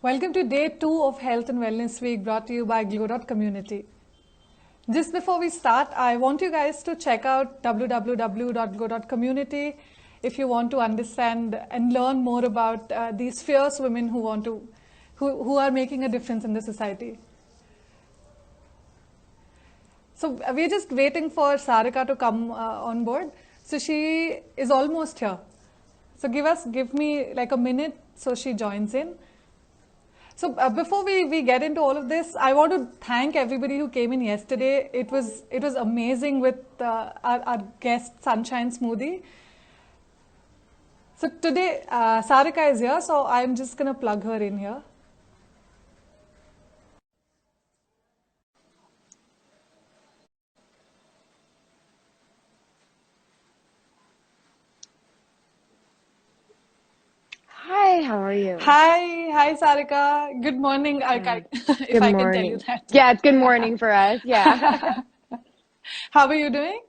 Welcome to day 2 of Health and Wellness Week brought to you by Glo.Community. Just before we start, I want you guys to check out www.Glo.Community if you want to understand and learn more about these fierce women who are making a difference in the society. So we're just waiting for Sarika to come on board. So she is almost here. So give me like a minute so she joins in. So before we get into all of this, I want to thank everybody who came in yesterday. It was amazing with our guest Sunshine Smoothie. So today Sarika is here, so I'm just gonna plug her in here. Hi, how are you? Hi Sarika. Good morning. If Good I can tell you morning. that. Yeah, it's good morning for us. Yeah. How are you doing?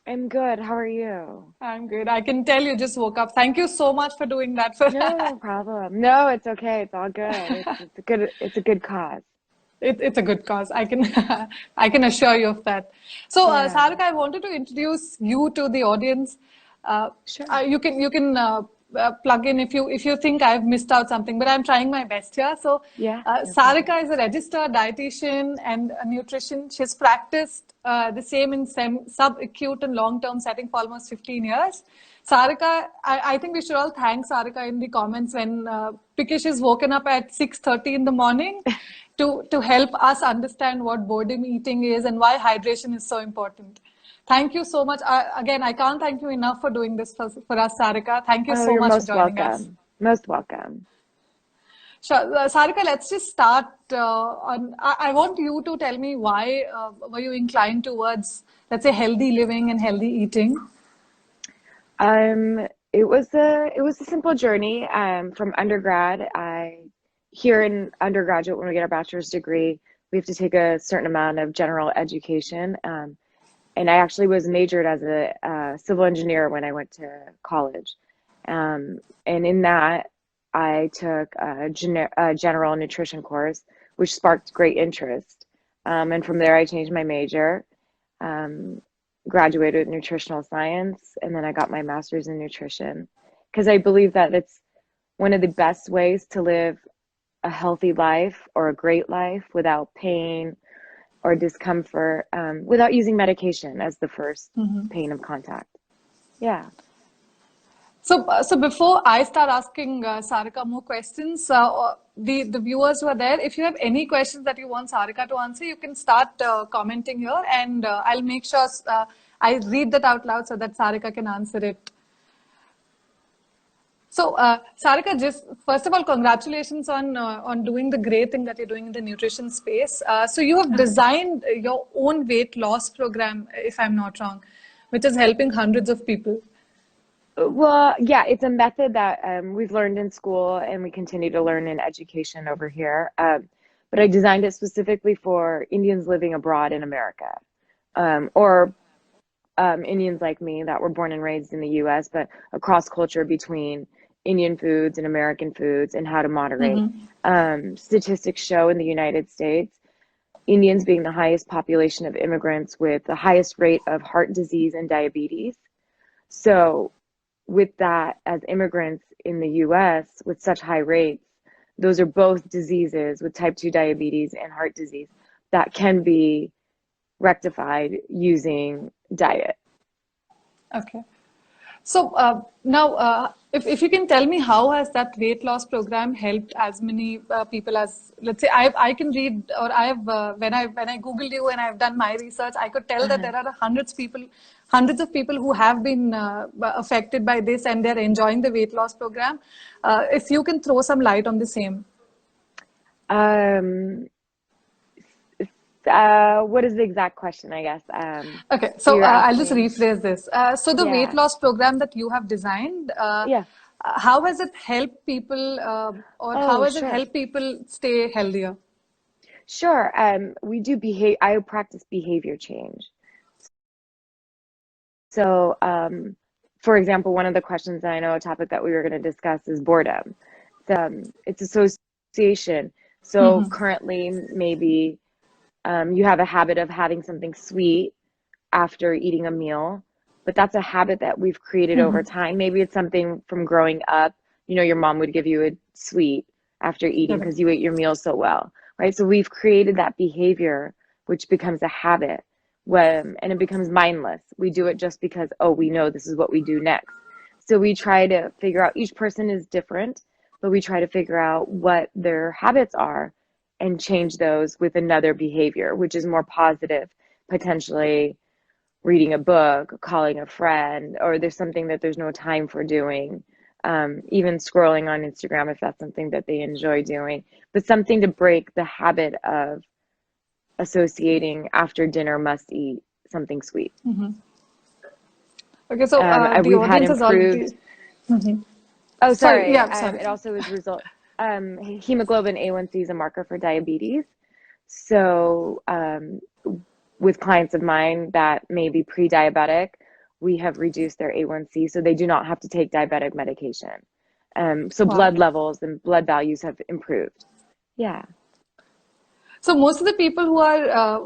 I'm good. How are you? I'm good. I can tell you just woke up. Thank you so much for doing that for No problem. No, it's okay. It's all good. It's a good cause. It's a good cause. I can I can assure you of that. So, Yeah. Sarika, I wanted to introduce you to the audience. Uh, Sure. you can plug in if you think I've missed out something, but I'm trying my best here. So, Yeah, no problem. Sarika is a registered dietitian and a nutrition. She's practiced the same in subacute and long-term setting for almost 15 years. Sarika, I think we should all thank Sarika in the comments because she's woken up at 6:30 in the morning to help us understand what boredom eating is and why hydration is so important. Thank you so much. Again, I can't thank you enough for doing this for us, Sarika. Thank you Oh, so you're much for most joining us. welcome. Most welcome. Sure. Sarika, let's just start I want you to tell me why were you inclined towards, let's say, healthy living and healthy eating? It was a simple journey. From undergrad, here in undergraduate, when we get our bachelor's degree, we have to take a certain amount of general education. And I actually was majored as a civil engineer when I went to college. And in that, I took a general nutrition course, which sparked great interest. And from there, I changed my major, um, graduated in nutritional science, and then I got my master's in nutrition because I believe that it's one of the best ways to live a healthy life or a great life without pain or discomfort, without using medication as the first pain of contact. Yeah. So before I start asking Sarika more questions, the viewers who are there, if you have any questions that you want Sarika to answer, you can start commenting here, and I'll make sure I read that out loud so that Sarika can answer it. So, Sarika, just first of all, congratulations on doing the great thing that you're doing in the nutrition space. So, you have designed your own weight loss program, if I'm not wrong, which is helping hundreds of people. Well, yeah, it's a method that we've learned in school and we continue to learn in education over here. But I designed it specifically for Indians living abroad in America, or Indians like me that were born and raised in the US, but across culture between Indian foods and American foods and how to moderate. Statistics show in the United States, Indians being the highest population of immigrants with the highest rate of heart disease and diabetes. So, with that, as immigrants in the US with such high rates, those are both diseases with type 2 diabetes and heart disease that can be rectified using diet. Okay. So now, if you can tell me how has that weight loss program helped as many people as, let's say, I can read, or I have when I googled you and I've done my research, I could tell that Uh-huh. there are hundreds of people who have been affected by this and they're enjoying the weight loss program. If you can throw some light on the same. Um, what is the exact question, I guess? Okay, So so you're I'll just asking, rephrase this. So the weight yeah, loss program that you have designed, yeah, how has it helped people, or how oh, has it sure, helped people stay healthier? sure. I practice behavior change. So, for example, one of the questions that I know a topic that we were going to discuss is boredom. It's associated association. So currently, maybe you have a habit of having something sweet after eating a meal, but that's a habit that we've created over time. Maybe it's something from growing up. You know, your mom would give you a sweet after eating because you ate your meal so well, right? So we've created that behavior, which becomes a habit and it becomes mindless. We do it just because, oh, we know this is what we do next. So we try to figure out, each person is different, but we try to figure out what their habits are and change those with another behavior, which is more positive, potentially reading a book, calling a friend, or there's something that there's no time for doing. Even scrolling on Instagram if that's something that they enjoy doing, but something to break the habit of associating after dinner must eat something sweet. Okay, so the We've had audience has improved. already. Oh, Sorry, sorry. yeah, sorry. It also is hemoglobin A1C is a marker for diabetes. So with clients of mine that may be pre-diabetic, we have reduced their A1C so they do not have to take diabetic medication. So Wow. blood levels and blood values have improved. Yeah. So most of the people who are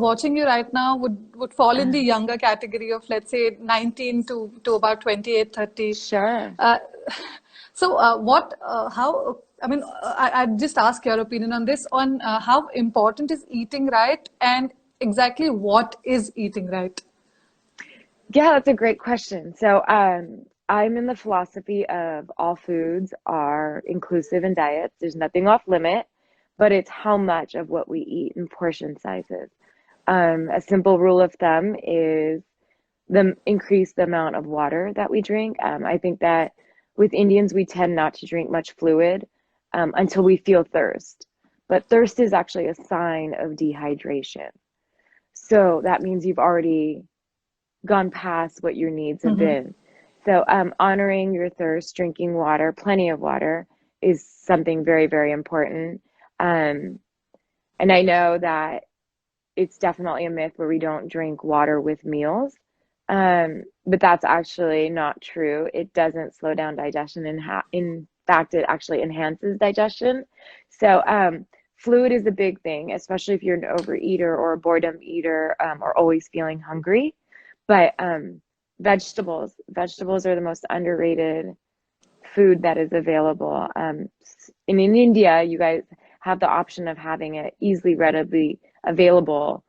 watching you right now would fall in the younger category of, let's say, 19 to about 28, 30. Sure. Uh, so how, I mean, I'd just ask your opinion on this, on how important is eating right and exactly what is eating right? Yeah, that's a great question. So I'm in the philosophy of all foods are inclusive in diets. There's nothing off limit, but it's how much of what we eat and portion sizes. A simple rule of thumb is increase the amount of water that we drink. I think that with Indians, we tend not to drink much fluid until we feel thirst. But thirst is actually a sign of dehydration. So that means you've already gone past what your needs have been. So honoring your thirst, drinking water, plenty of water, is something very, very important. And I know that it's definitely a myth where we don't drink water with meals. But that's actually not true. It doesn't slow down digestion. In fact, it actually enhances digestion. So fluid is a big thing, especially if you're an overeater or a boredom eater or always feeling hungry. But vegetables are the most underrated food that is available. In India, you guys have the option of having it easily, readily available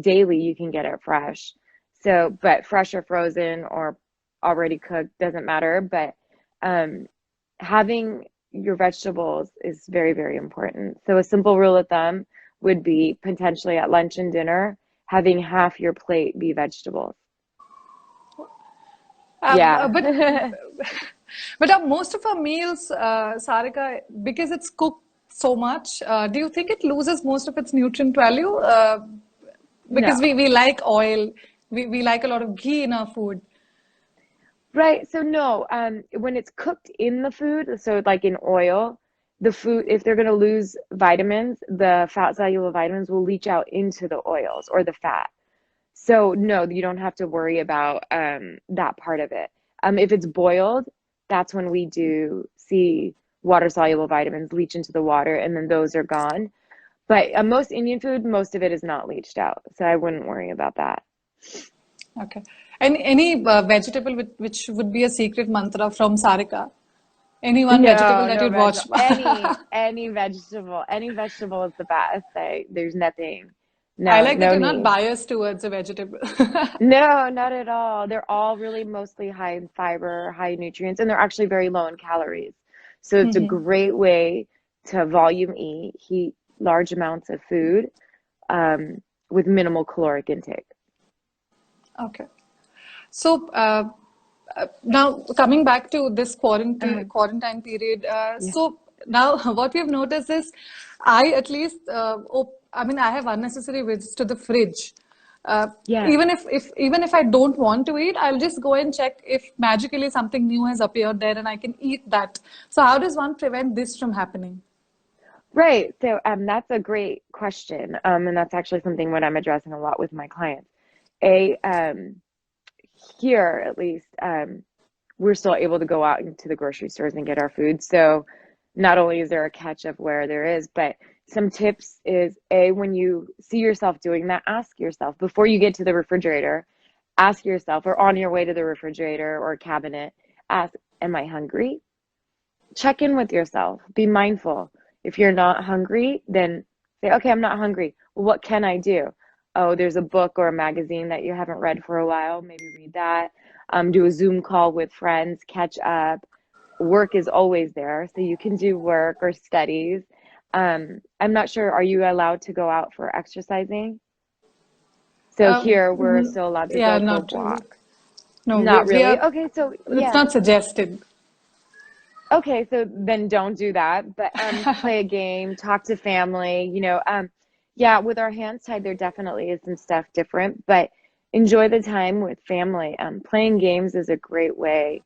daily. You can get it fresh. So, but fresh or frozen or already cooked doesn't matter. But having your vegetables is very, very important. So a simple rule of thumb would be potentially at lunch and dinner, having half your plate be vegetables. Yeah. But most of our meals, Sarika, because it's cooked so much, do you think it loses most of its nutrient value? Because No. we like oil, we like a lot of ghee in our food. Right. So no, when it's cooked in the food, so like in oil, the food, if they're going to lose vitamins, the fat soluble vitamins will leach out into the oils or the fat. So no, you don't have to worry about that part of it. If it's boiled, that's when we do see water soluble vitamins leach into the water, and then those are gone. But most Indian food, most of it is not leached out, so I wouldn't worry about that. Okay. And any vegetable which would be a secret mantra from Sarika? Any one vegetable No, that no you'd watch? vegetable. Any vegetable is the best. There's nothing. I No, like that no you're not need. biased towards a vegetable. No, not at all. They're all really mostly high in fiber, high in nutrients, and they're actually very low in calories. So it's a great way to volume eat, heat large amounts of food with minimal caloric intake. Okay. So now coming back to this quarantine period, Yeah. so now what we've noticed is, I at least, I mean, I have unnecessary visits to the fridge. Yeah. Even if I don't want to eat, I'll just go and check if magically something new has appeared there and I can eat that. So how does one prevent this from happening? Right. So that's a great question. And that's actually something what I'm addressing a lot with my clients. A Here at least, we're still able to go out into the grocery stores and get our food. So not only is there a catch of where there is, but some tips is A, when you see yourself doing that, ask yourself before you get to the refrigerator, ask yourself, or on your way to the refrigerator or cabinet, ask, am I hungry? Check in with yourself. Be mindful. If you're not hungry, then say, okay, I'm not hungry. Well, what can I do? Oh, there's a book or a magazine that you haven't read for a while. Maybe read that. Do a Zoom call with friends, catch up. Work is always there, so you can do work or studies. I'm not sure, are you allowed to go out for exercising? So here we're still allowed to Yeah, go for not really. walks. No, Not we really. are. Okay, so It's yeah. not suggested. Okay, so then don't do that. But play a game, talk to family, yeah, with our hands tied, there definitely is some stuff different, but enjoy the time with family. Playing games is a great way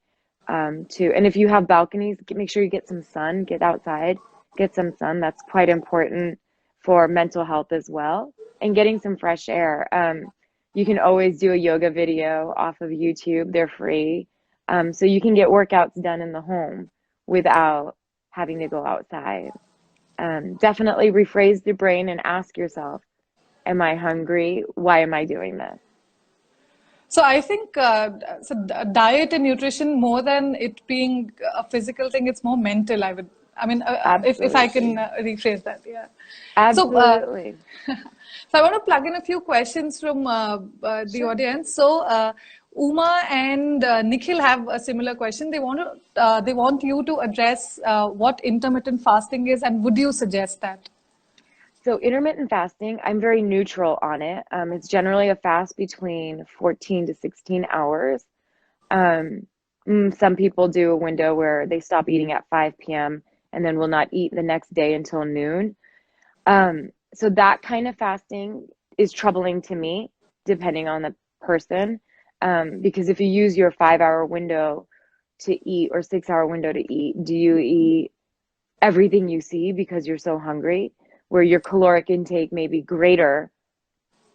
and if you have balconies, make sure you get some sun, get outside, get some sun. That's quite important for mental health as well. And getting some fresh air. You can always do a yoga video off of YouTube. They're free. So you can get workouts done in the home without having to go outside. Definitely rephrase the brain and ask yourself, am I hungry? Why am I doing this? So I think diet and nutrition, more than it being a physical thing, it's more mental. I mean, if I can Absolutely. rephrase that, yeah. So, Absolutely. so I want to plug in a few questions from the Sure. audience. So, Uma and Nikhil have a similar question. They want you to address what intermittent fasting is, and would you suggest that? So intermittent fasting, I'm very neutral on it. It's generally a fast between 14 to 16 hours. Um, some people do a window where they stop eating at 5 p.m. and then will not eat the next day until noon. So that kind of fasting is troubling to me, depending on the person. Because if you use your 5 hour window to eat or 6 hour window to eat, do you eat everything you see because you're so hungry, where your caloric intake may be greater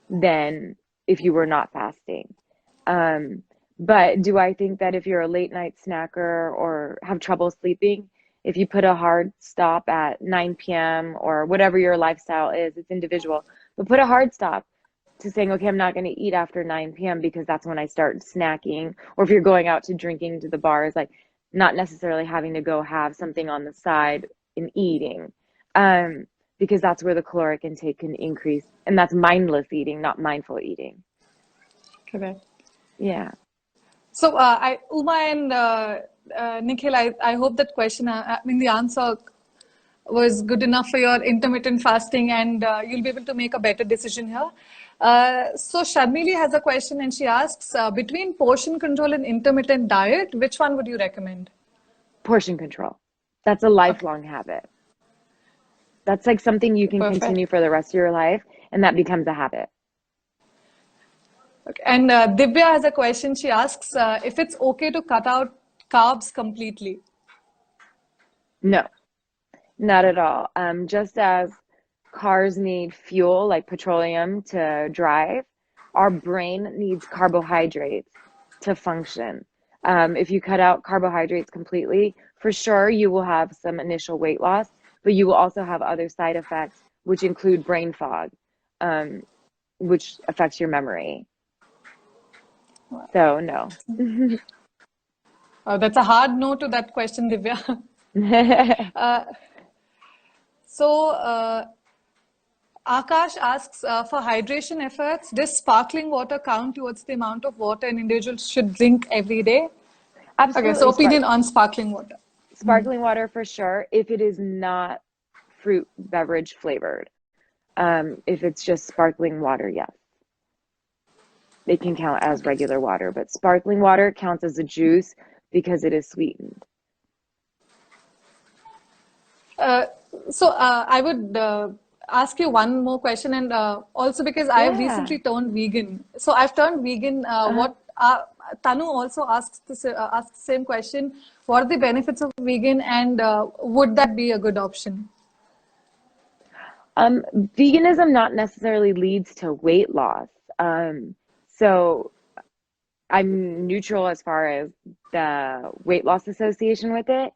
than if you were not fasting? But do I think that if you're a late night snacker or have trouble sleeping, if you put a hard stop at 9 p.m. or whatever your lifestyle is, it's individual, but put a hard stop to saying, okay, I'm not going to eat after 9 p.m. because that's when I start snacking. Or if you're going out to drinking to the bars, like not necessarily having to go have something on the side and eating, because that's where the caloric intake can increase. And that's mindless eating, not mindful eating. Correct. Yeah. So, Uma and Nikhil, I hope that question, I mean, the answer was good enough for your intermittent fasting, and you'll be able to make a better decision here. So, Sharmili has a question, and she asks, between portion control and intermittent diet, which one would you recommend? Portion control. That's a Okay, lifelong habit. That's like something you can perfect. continue for the rest of your life, and that becomes a habit. Okay. And Divya has a question. She asks if it's okay to cut out carbs completely. No, not at all. Just as cars need fuel like petroleum to drive, our brain needs carbohydrates to function. If you cut out carbohydrates completely, for sure you will have some initial weight loss, but you will also have other side effects, which include brain fog, um, which affects your memory. So, no. That's a hard no to that question, Divya. uh, so, Akash asks for hydration efforts, does sparkling water count towards the amount of water an individual should drink every day? Okay, so Absolutely. opinion on sparkling water. Sparkling water for sure, if it is not fruit beverage flavored. If it's just sparkling water, yes, it can count as Okay. regular water, but sparkling water counts as a juice because it is sweetened. Uh, so I would ask you one more question, and also because I have Yeah. recently turned vegan. So I've turned vegan. Uh, What Tanu also asks the same question. What are the benefits of vegan, and would that be a good option? Veganism not necessarily leads to weight loss. So I'm neutral as far as the weight loss association with it.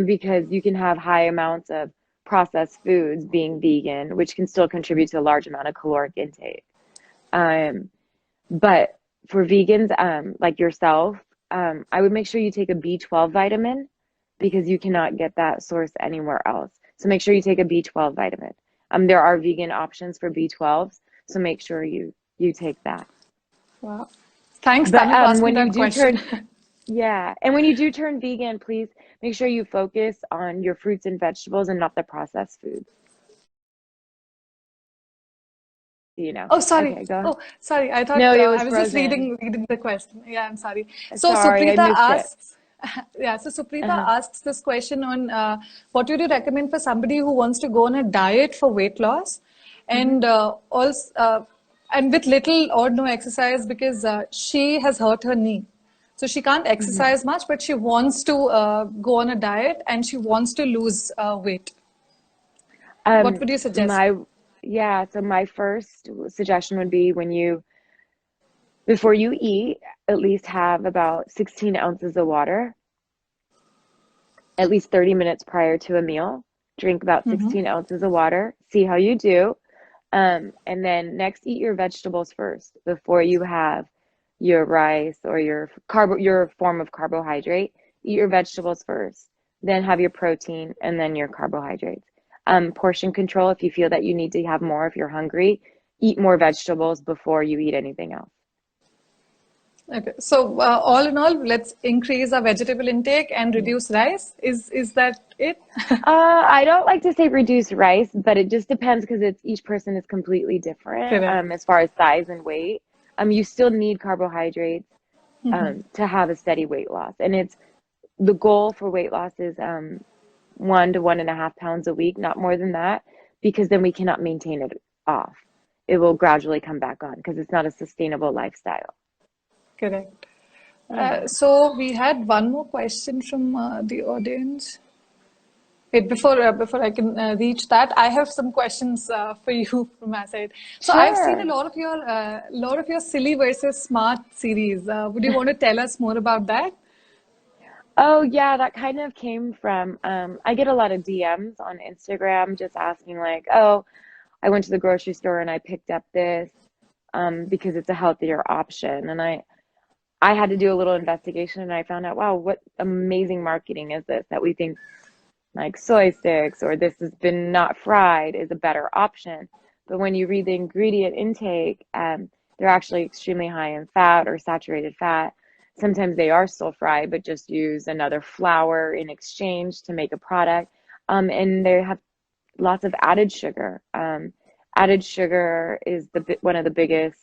because you can have high amounts of processed foods being vegan, which can still contribute to a large amount of caloric intake. Um, but for vegans, like yourself, I would make sure you take a B12 vitamin because you cannot get that source anywhere else. So make sure you take a B12 vitamin. There are vegan options for B12s, so make sure you take that. Wow. Thanks, But Tanu, for asking when you that do question. turn, yeah, and when you do turn vegan, please make sure you focus on your fruits and vegetables and not the processed foods. You know. Oh, sorry. Okay, go ahead. Oh, sorry. I thought No, it I was was just frozen. reading the question. Yeah, I'm sorry. So Sorry, I Suprita missed it. asks, yeah, so Suprita Uh-huh. asks this question on what would you recommend for somebody who wants to go on a diet for weight loss, Hmm. and also and with little or no exercise because she has hurt her knee. So she can't Hmm. exercise much, but she wants to go on a diet and she wants to lose weight. What would you suggest? My yeah, so my first suggestion would be before you eat, at least have about 16 ounces of water, at least 30 minutes prior to a meal. Drink about 16 ounces of water, see how you do. And then next, eat your vegetables first before you have your rice or your form of carbohydrate. Eat your vegetables first, then have your protein, and then your carbohydrates. Portion control, if you feel that you need to have more, if you're hungry, eat more vegetables before you eat anything else. Okay. So all in all, let's increase our vegetable intake and Yeah. reduce rice. Is that it? I don't like to say reduce rice, but it just depends because each person is completely different Correct. as far as size and weight. You still need carbohydrates to have a steady weight loss, and it's the goal for weight loss is 1 to 1.5 pounds a week, not more than that, because then we cannot maintain it off. It will gradually come back on because it's not a sustainable lifestyle. Correct. Yeah. So we had one more question from the audience. Wait, before I can reach that, I have some questions for you from my side. So I've seen a Sure. lot of your silly versus smart series. Would you want to tell us more about that? Oh, yeah, that kind of came from, I get a lot of DMs on Instagram just asking like, oh, I went to the grocery store and I picked up this because it's a healthier option. And I had to do a little investigation and I found out, wow, what amazing marketing is this that we think like soy sticks or this has been not fried is a better option. But when you read the ingredient intake, they're actually extremely high in fat or saturated fat. Sometimes they are still fried, but just use another flour in exchange to make a product. And they have lots of added sugar. Added sugar is one of the biggest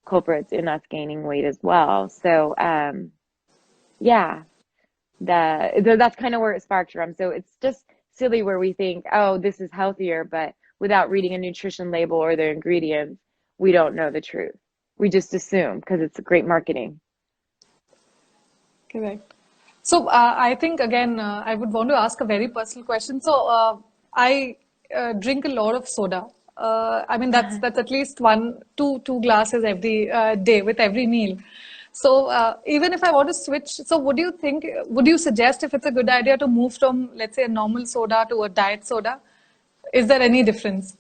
culprits in us gaining weight as well. So, yeah, that's kind of where it sparked from. So it's just silly where we think, oh, this is healthier, but without reading a nutrition label or the ingredients, we don't know the truth. We just assume because it's great marketing. Correct. So I think again, I would want to ask a very personal question. So I drink a lot of soda. I mean that's at least two glasses every day with every meal. So even if I want to switch, so would you suggest if it's a good idea to move from, let's say, a normal soda to a diet soda? Is there any difference?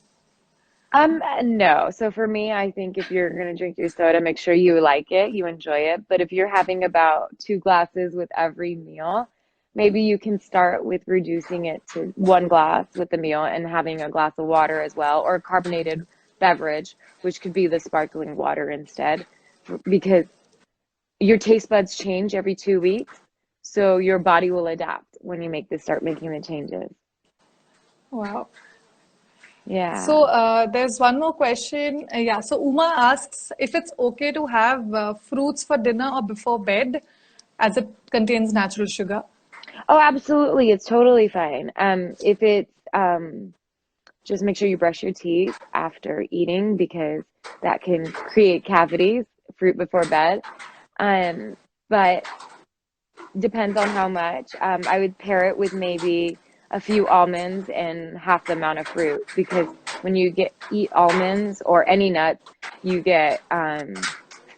No. So for me, I think if you're gonna drink your soda, make sure you like it, you enjoy it. But if you're having about 2 glasses with every meal, maybe you can start with reducing it to 1 glass with the meal and having a glass of water as well, or a carbonated beverage, which could be the sparkling water instead, because your taste buds change every 2 weeks, so your body will adapt when you start making the changes. Wow. Yeah. So there's one more question. Yeah, so Uma asks if it's okay to have fruits for dinner or before bed, as it contains natural sugar. Oh, absolutely. It's totally fine. If it's just make sure you brush your teeth after eating because that can create cavities, fruit before bed. But depends on how much. I would pair it with maybe a few almonds and half the amount of fruit because when you eat almonds or any nuts, you get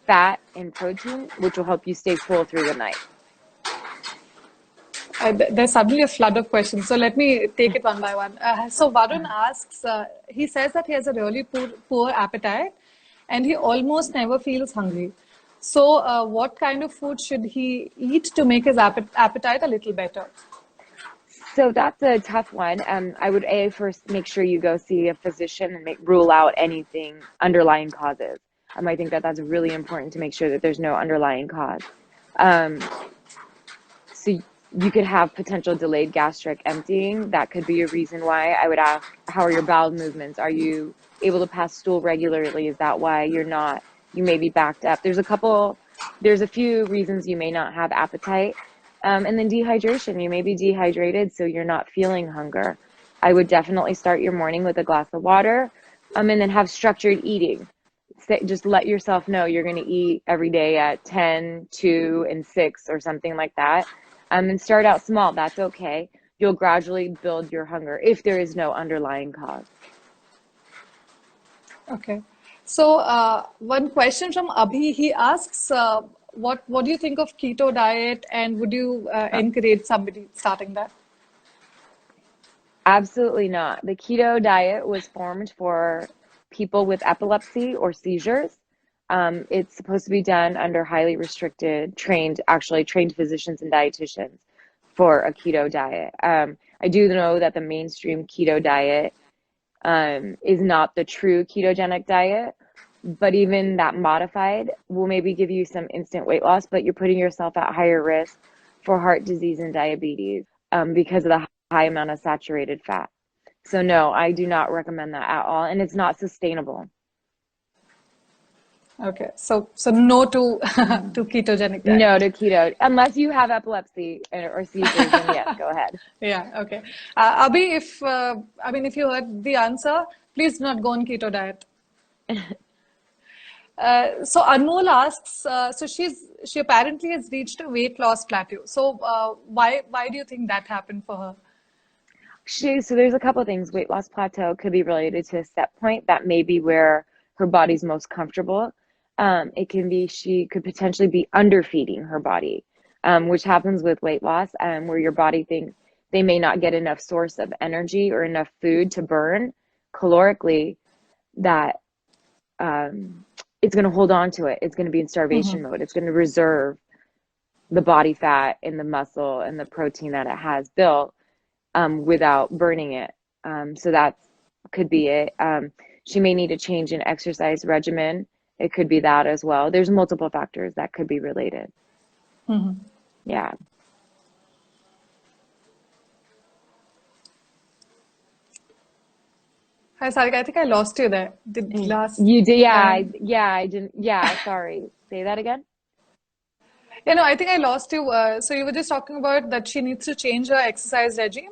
fat and protein, which will help you stay full through the night. There's suddenly a flood of questions. So let me take it one by one. So Varun asks, he says that he has a really poor appetite and he almost never feels hungry. So what kind of food should he eat to make his appetite a little better? So that's a tough one. I would first make sure you go see a physician and rule out anything underlying causes. I think that that's really important to make sure that there's no underlying cause. So you could have potential delayed gastric emptying. That could be a reason why. I would ask, how are your bowel movements? Are you able to pass stool regularly? Is that why you may be backed up? There's a few reasons you may not have appetite. And then dehydration, you may be dehydrated, so you're not feeling hunger. I would definitely start your morning with a glass of water, and then have structured eating. Just let yourself know you're going to eat every day at 10, 2, and 6 or something like that. And start out small. That's okay. You'll gradually build your hunger if there is no underlying cause. Okay. So one question from Abhi, he asks, what do you think of keto diet and would you encourage somebody starting that? Absolutely not. The keto diet was formed for people with epilepsy or seizures. It's supposed to be done under highly restricted, trained physicians and dietitians for a keto diet. I do know that the mainstream keto diet is not the true ketogenic diet, but even that modified will maybe give you some instant weight loss, but you're putting yourself at higher risk for heart disease and diabetes because of the high amount of saturated fat. So no, I do not recommend that at all, and it's not sustainable. Okay, so no to to ketogenic diet. No to keto, unless you have epilepsy or seizures, then yes, go ahead. Yeah, okay. Abhi, if you heard the answer, please do not go on keto diet. So Anmol asks, so she apparently has reached a weight loss plateau. So why do you think that happened for her? So there's a couple of things. Weight loss plateau could be related to a set point. That may be where her body's most comfortable. She could potentially be underfeeding her body, which happens with weight loss, where your body thinks they may not get enough source of energy or enough food to burn calorically, that it's going to hold on to it. It's going to be in starvation mode. It's going to reserve the body fat and the muscle and the protein that it has built without burning it. So that could be it. She may need a change in exercise regimen. It could be that as well. There's multiple factors that could be related. Yeah. Hi, Sarika, I think I lost you there. You did, yeah, I didn't, yeah, sorry. Say that again? No, I think I lost you. So you were just talking about that she needs to change her exercise regime?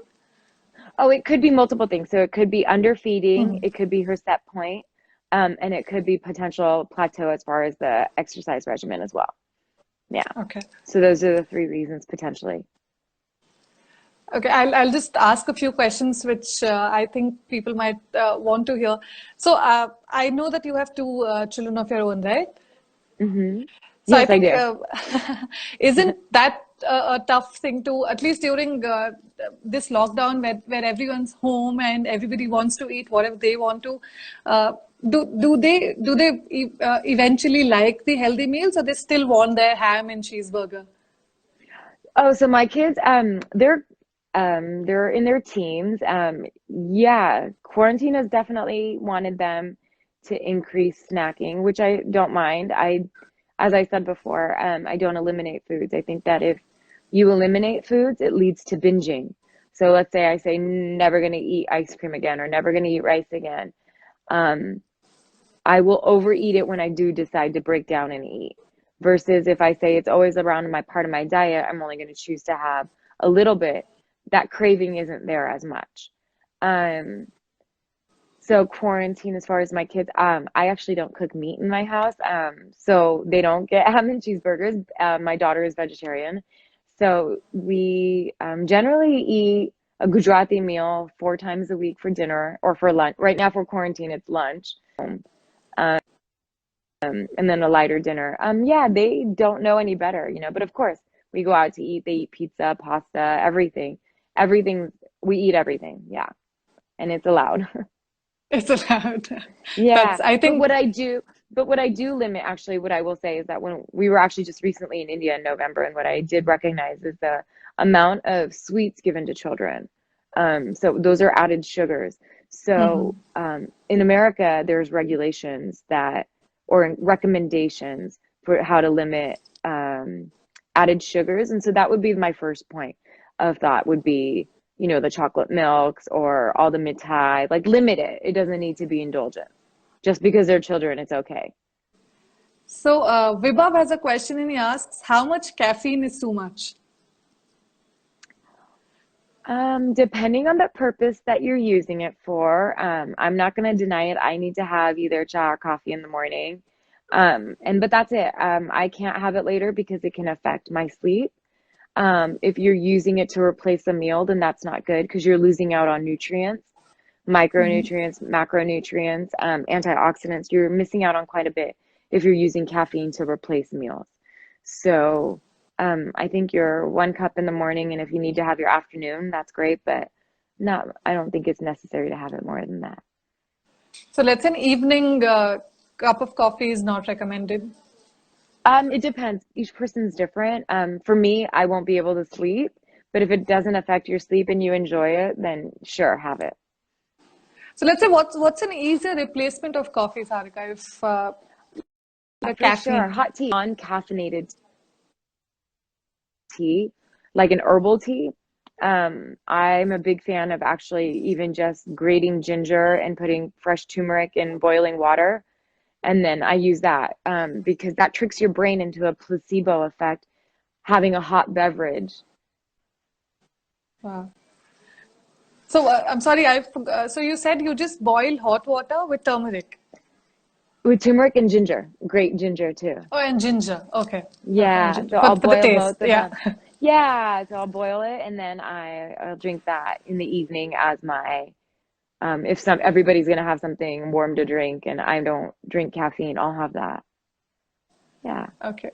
Oh, it could be multiple things. So it could be underfeeding, it could be her set point, and it could be potential plateau as far as the exercise regimen as well. Yeah. Okay. So those are the 3 reasons potentially. Okay, I'll just ask a few questions which I think people might want to hear. So I know that you have 2 children of your own, right? So Yes, I think, I do. isn't that a tough thing to, at least during this lockdown where everyone's home and everybody wants to eat whatever they want to, do they eventually like the healthy meals, or they still want their ham and cheeseburger? Oh, so my kids, they're in their teens. Yeah, quarantine has definitely wanted them to increase snacking, which I don't mind. As I said before, I don't eliminate foods. I think that if you eliminate foods, it leads to binging. So let's say I say never going to eat ice cream again or never going to eat rice again. I will overeat it when I do decide to break down and eat. Versus if I say it's always around my part of my diet, I'm only going to choose to have a little bit. That craving isn't there as much. So quarantine, as far as my kids, I actually don't cook meat in my house. So they don't get ham and cheeseburgers. My daughter is vegetarian. So we generally eat a Gujarati meal 4 times a week for dinner or for lunch. Right now for quarantine, it's lunch. And then a lighter dinner. Yeah, they don't know any better, but of course, We go out to eat. They eat pizza, pasta, everything. Everything. We eat everything. Yeah. And it's allowed. It's allowed. Yeah. That's, I think, But what I do limit, actually, what I will say is that when we were actually just recently in India in November, and what I did recognize is the amount of sweets given to children. So those are added sugars. So mhm. in America, there's regulations that, or recommendations for how to limit added sugars. And so that would be my first point of thought would be, the chocolate milks or all the mithai, like limit it. It doesn't need to be indulgent. Just because they're children, it's okay. So, Vibhav has a question and he asks, how much caffeine is too much? Depending on the purpose that you're using it for, I'm not going to deny it. I need to have either cha or coffee in the morning. But that's it. I can't have it later because it can affect my sleep. If you're using it to replace a meal, then that's not good because you're losing out on nutrients, micronutrients, macronutrients, antioxidants. You're missing out on quite a bit if you're using caffeine to replace meals. So, I think your 1 cup in the morning, and if you need to have your afternoon, that's great, but I don't think it's necessary to have it more than that. So, let's say an evening cup of coffee is not recommended. It depends. Each person's different. For me, I won't be able to sleep, but if it doesn't affect your sleep and you enjoy it, then sure, have it. So, let's say what's an easier replacement of coffee, Sarika, if the For sure, caffeine? hot tea, non-caffeinated tea, like an herbal tea. I'm a big fan of actually even just grating ginger and putting fresh turmeric in boiling water. And then I use that because that tricks your brain into a placebo effect, having a hot beverage. Wow. So, I'm sorry, so you said you just boil hot water with turmeric. With turmeric and ginger, great ginger too. Oh, and ginger. Okay. Okay, and Yeah, ginger so I'll for the boil taste. both of Yeah. them. Yeah, so I'll boil it and then I'll drink that in the evening as my if everybody's gonna have something warm to drink and I don't drink caffeine, I'll have that. Yeah. Okay,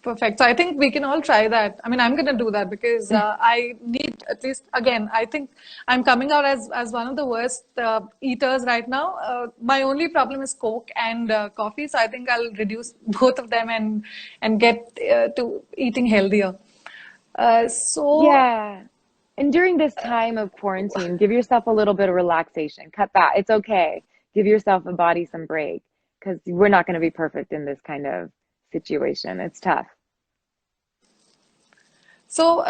perfect. So I think we can all try that. I mean, I'm going to do that because I need at least, again, I think I'm coming out as one of the worst eaters right now. My only problem is Coke and coffee. So I think I'll reduce both of them and get to eating healthier. So, Yeah. And during this time of quarantine, give yourself a little bit of relaxation. Cut back. It's okay. Give yourself a body some break because we're not going to be perfect in this kind of situation. It's tough. so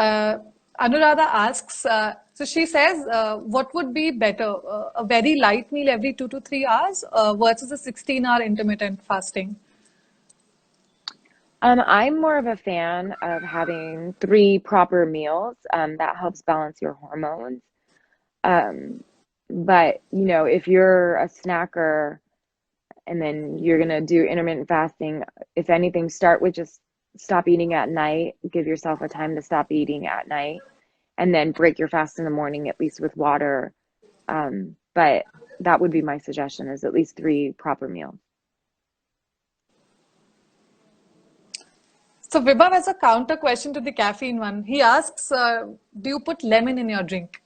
Anuradha asks, so she says, what would be better, a very light meal every 2 to 3 hours versus a 16-hour intermittent fasting? I'm more of a fan of having three proper meals. That helps balance your hormones. Um, but if you're a snacker and then you're gonna do intermittent fasting, if anything, start with just stop eating at night. Give yourself a time to stop eating at night, and then break your fast in the morning, at least with water. But that would be my suggestion: is at least three proper meals. So Vibhav has a counter question to the caffeine one. He asks, do you put lemon in your drink,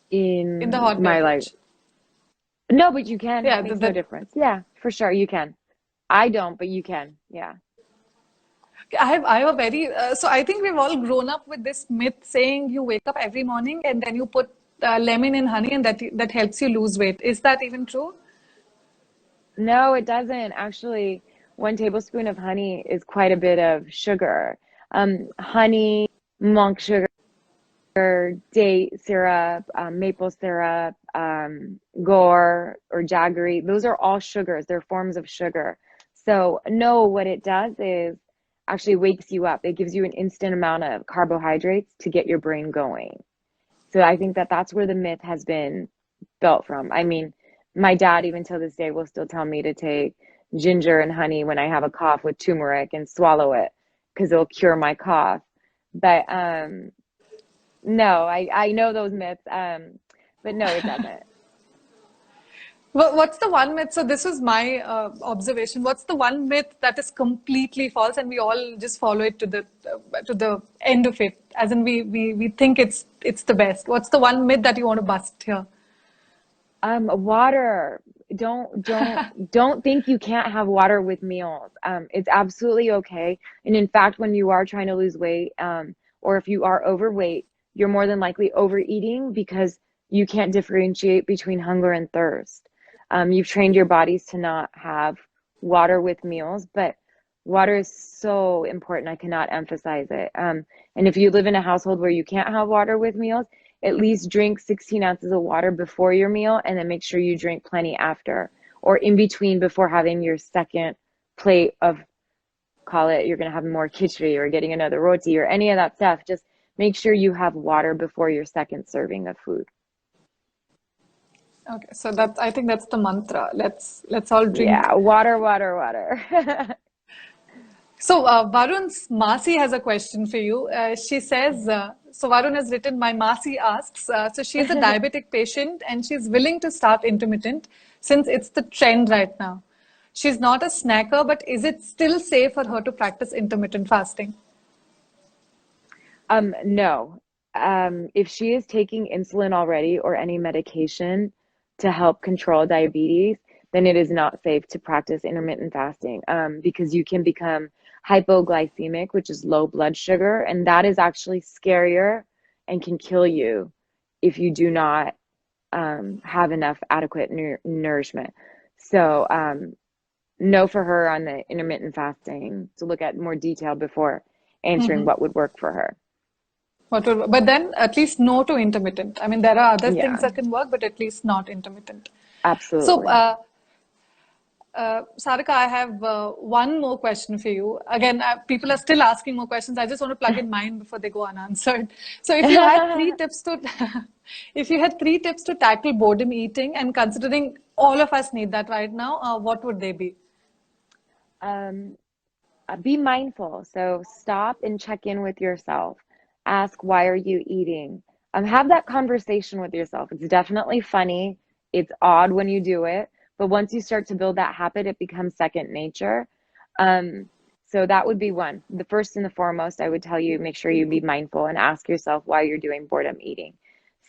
in the In hot my life, beverage? no, but you can. Yeah, Makes no difference. Yeah, for sure, you can. I don't, but you can. Yeah. I have a very, so I think we've all grown up with this myth saying you wake up every morning and then you put lemon in honey and that helps you lose weight. Is that even true? No, it doesn't. Actually, 1 tablespoon of honey is quite a bit of sugar. Honey, monk sugar, date syrup, maple syrup, gore or jaggery, those are all sugars. They're forms of sugar. So, no, what it does is actually wakes you up. It gives you an instant amount of carbohydrates to get your brain going. So, I think that that's where the myth has been built from. I mean, my dad, even till this day, will still tell me to take ginger and honey when I have a cough with turmeric and swallow it because it'll cure my cough. But no, I know those myths, but no, it doesn't. What's the one myth? So this is my observation. What's the one myth that is completely false, and we all just follow it to the end of it? As in, we think it's the best. What's the one myth that you want to bust here? Water. Don't think you can't have water with meals. It's absolutely okay. And in fact, when you are trying to lose weight, or if you are overweight, you're more than likely overeating because you can't differentiate between hunger and thirst. You've trained your bodies to not have water with meals, but water is so important. I cannot emphasize it. And if you live in a household where you can't have water with meals, at least drink 16 ounces of water before your meal, and then make sure you drink plenty after or in between before having your second plate of, call it, you're going to have more khichdi or getting another roti or any of that stuff. Just make sure you have water before your second serving of food. Okay, so I think that's the mantra. Let's all drink. Yeah, water, water, water. So Varun's Masi has a question for you. She says, so Varun has written, my Masi asks, so she's a diabetic patient and she's willing to start intermittent since it's the trend right now. She's not a snacker, but is it still safe for her to practice intermittent fasting? No. If she is taking insulin already or any medication to help control diabetes, then it is not safe to practice intermittent fasting, because you can become hypoglycemic, which is low blood sugar, and that is actually scarier and can kill you if you do not have enough adequate nourishment. So, no for her on the intermittent fasting, to look at more detail before answering what would work for her. But then at least no to intermittent. I mean, there are other things Yeah, that can work, but at least not intermittent. So, absolutely. Sarika, I have one more question for you. Again, people are still asking more questions. I just want to plug in mine before they go unanswered. So, if you had three tips to, if you had three tips to tackle boredom eating, and considering all of us need that right now, what would they be? Um, be mindful. So stop and check in with yourself. Ask, why are you eating? Have that conversation with yourself. It's definitely funny. It's odd when you do it, but once you start to build that habit, it becomes second nature. So that would be one. The first and the foremost, I would tell you, make sure you be mindful and ask yourself why you're doing boredom eating.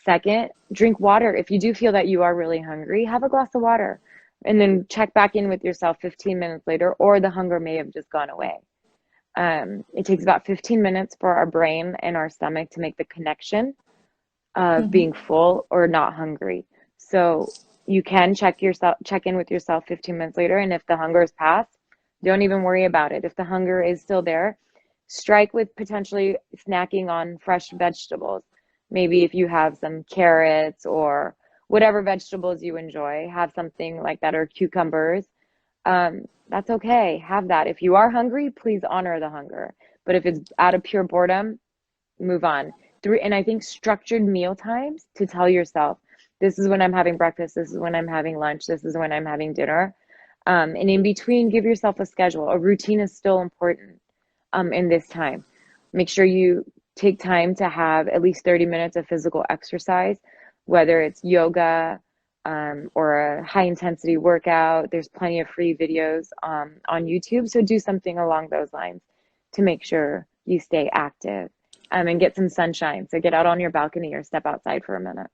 Second, drink water. If you do feel that you are really hungry, have a glass of water and then check back in with yourself 15 minutes later, or the hunger may have just gone away. It takes about 15 minutes for our brain and our stomach to make the connection of being full or not hungry. So you can check in with yourself 15 minutes later, and if the hunger is past, don't even worry about it. If the hunger is still there, strike with potentially snacking on fresh vegetables. Maybe if you have some carrots or whatever vegetables you enjoy, have something like that, or cucumbers. That's okay. Have that. If you are hungry, please honor the hunger. But if it's out of pure boredom, move on. And I think structured meal times to tell yourself, this is when I'm having breakfast, this is when I'm having lunch, this is when I'm having dinner. And in between, give yourself a schedule. A routine is still important in this time. Make sure you take time to have at least 30 minutes of physical exercise, whether it's yoga, or a high intensity workout. There's plenty of free videos on YouTube. So do something along those lines to make sure you stay active, and get some sunshine. So get out on your balcony or step outside for a minute.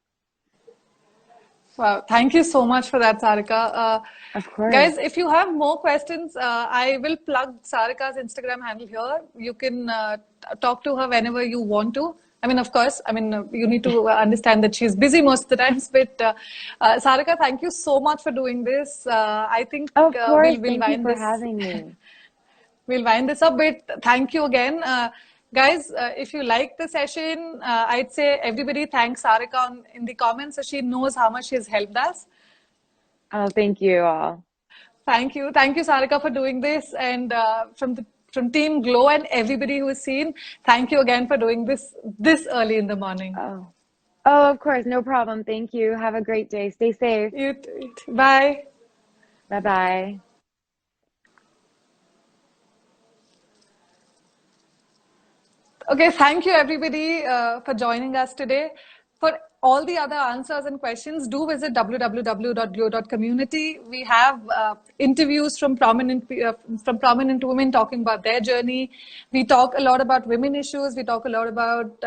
Wow, thank you so much for that, Sarika. Of course. Guys, if you have more questions, I will plug Sarika's Instagram handle here. You can talk to her whenever you want to. I mean, of course, I mean, you need to understand that she's busy most of the times. But Sarika, thank you so much for doing this. I think Of course. we'll Thank you wind for this. having me. We'll wind this up, but thank you again. Guys, if you like the session, I'd say everybody thanks Sarika in the comments so she knows how much she has helped us. Oh, thank you all. Thank you, Sarika, for doing this, and from Team Glow and everybody who has seen, thank you again for doing this early in the morning. Oh, oh, of course, no problem. Thank you. Have a great day. Stay safe. You too. Bye. Bye bye. Okay, thank you everybody for joining us today. for all the other answers and questions, do visit www.Glo.Community. We have interviews from prominent women talking about their journey. We talk a lot about women issues. We talk a lot about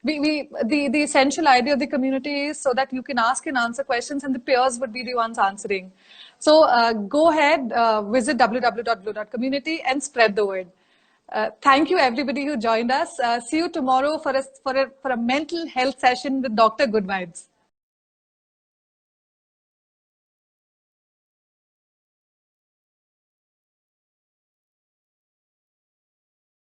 the essential idea of the community is so that you can ask and answer questions, and the peers would be the ones answering. So go ahead, visit www.Glo.Community and spread the word. Thank you, everybody who joined us. See you tomorrow for a mental health session with Dr. Good Vibes.